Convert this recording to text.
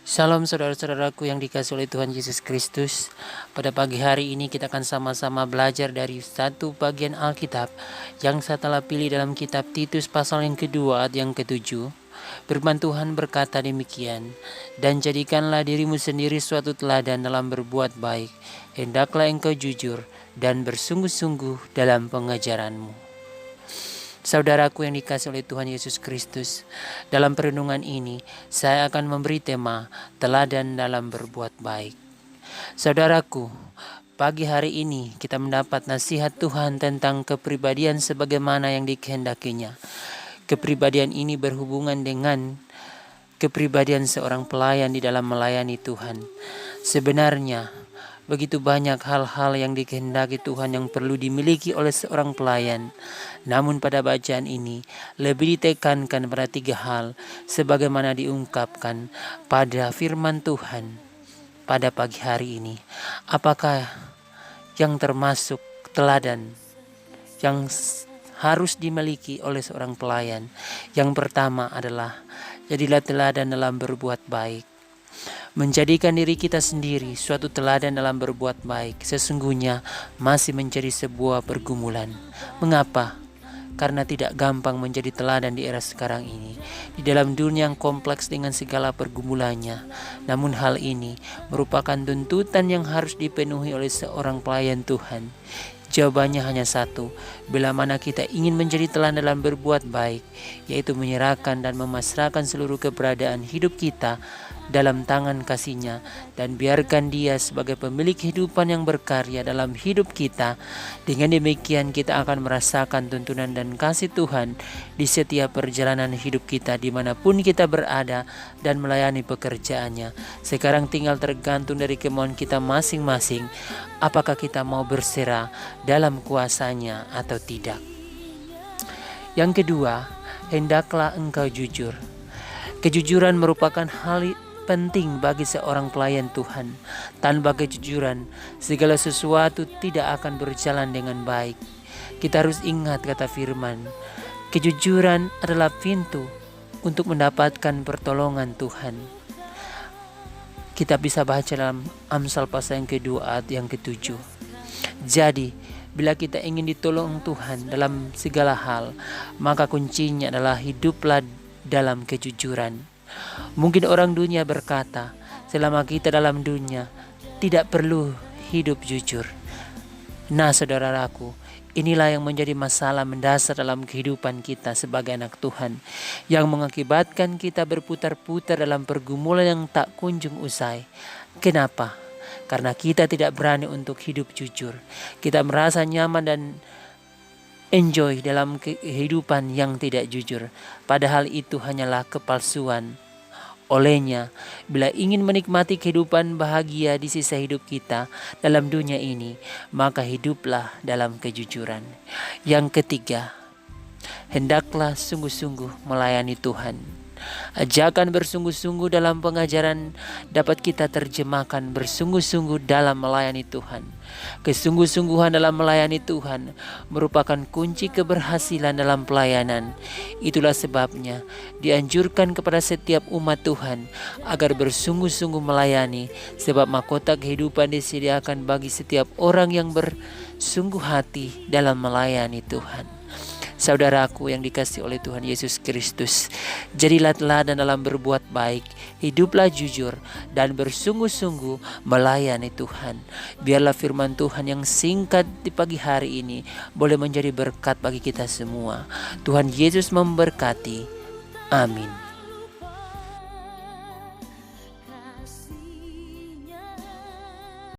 Shalom saudara-saudaraku yang dikasihi oleh Tuhan Yesus Kristus. Pada pagi hari ini kita akan sama-sama belajar dari satu bagian Alkitab yang saya telah pilih dalam kitab Titus pasal yang kedua ayat yang ke-7. Firman Tuhan berkata demikian, "Dan jadikanlah dirimu sendiri suatu teladan dalam berbuat baik. Hendaklah engkau jujur dan bersungguh-sungguh dalam pengajaranmu." Saudaraku yang dikasihi oleh Tuhan Yesus Kristus, dalam perenungan ini saya akan memberi tema teladan dalam berbuat baik. Saudaraku, pagi hari ini kita mendapat nasihat Tuhan tentang kepribadian sebagaimana yang dikehendakinya. Kepribadian ini berhubungan dengan kepribadian seorang pelayan di dalam melayani Tuhan. Sebenarnya begitu banyak hal-hal yang dikehendaki Tuhan yang perlu dimiliki oleh seorang pelayan. Namun pada bacaan ini lebih ditekankan pada 3 hal sebagaimana diungkapkan pada firman Tuhan pada pagi hari ini. Apakah yang termasuk teladan yang harus dimiliki oleh seorang pelayan? Yang pertama adalah jadilah teladan dalam berbuat baik. Menjadikan diri kita sendiri suatu teladan dalam berbuat baik sesungguhnya masih menjadi sebuah pergumulan. Mengapa? Karena tidak gampang menjadi teladan di era sekarang ini, di dalam dunia yang kompleks dengan segala pergumulannya. Namun hal ini merupakan tuntutan yang harus dipenuhi oleh seorang pelayan Tuhan. Jawabannya hanya satu, bila mana kita ingin menjadi teladan dalam berbuat baik, yaitu menyerahkan dan memasrahkan seluruh keberadaan hidup kita dalam tangan kasih-Nya dan biarkan Dia sebagai pemilik kehidupan yang berkarya dalam hidup kita. Dengan demikian kita akan merasakan tuntunan dan kasih Tuhan di setiap perjalanan hidup kita dimanapun kita berada dan melayani pekerjaannya. Sekarang tinggal tergantung dari kemauan kita masing-masing, apakah kita mau berserah dalam kuasa-Nya atau tidak. Yang kedua, hendaklah engkau jujur. Kejujuran merupakan hal penting bagi seorang pelayan Tuhan. Tanpa kejujuran, segala sesuatu tidak akan berjalan dengan baik. Kita harus ingat kata firman, kejujuran adalah pintu untuk mendapatkan pertolongan Tuhan. Kita bisa baca dalam Amsal pasal yang kedua ayat yang ke-7. Jadi, bila kita ingin ditolong Tuhan dalam segala hal, maka kuncinya adalah hiduplah dalam kejujuran. Mungkin orang dunia berkata, selama kita dalam dunia tidak perlu hidup jujur. Nah saudaraku, inilah yang menjadi masalah mendasar dalam kehidupan kita sebagai anak Tuhan, yang mengakibatkan kita berputar-putar dalam pergumulan yang tak kunjung usai. Kenapa? Karena kita tidak berani untuk hidup jujur. Kita merasa nyaman dan enjoy dalam kehidupan yang tidak jujur. Padahal itu hanyalah kepalsuan. Olehnya, bila ingin menikmati kehidupan bahagia di sisa hidup kita dalam dunia ini, maka hiduplah dalam kejujuran. Yang ketiga, hendaklah sungguh-sungguh melayani Tuhan. Ajakan bersungguh-sungguh dalam pengajaran dapat kita terjemahkan bersungguh-sungguh dalam melayani Tuhan. Kesungguh-sungguhan dalam melayani Tuhan merupakan kunci keberhasilan dalam pelayanan. Itulah sebabnya dianjurkan kepada setiap umat Tuhan agar bersungguh-sungguh melayani, sebab mahkota kehidupan disediakan bagi setiap orang yang bersungguh hati dalam melayani Tuhan. Saudaraku yang dikasihi oleh Tuhan Yesus Kristus, jadilah teladan dalam berbuat baik, hiduplah jujur dan bersungguh-sungguh melayani Tuhan. Biarlah firman Tuhan yang singkat di pagi hari ini boleh menjadi berkat bagi kita semua. Tuhan Yesus memberkati. Amin.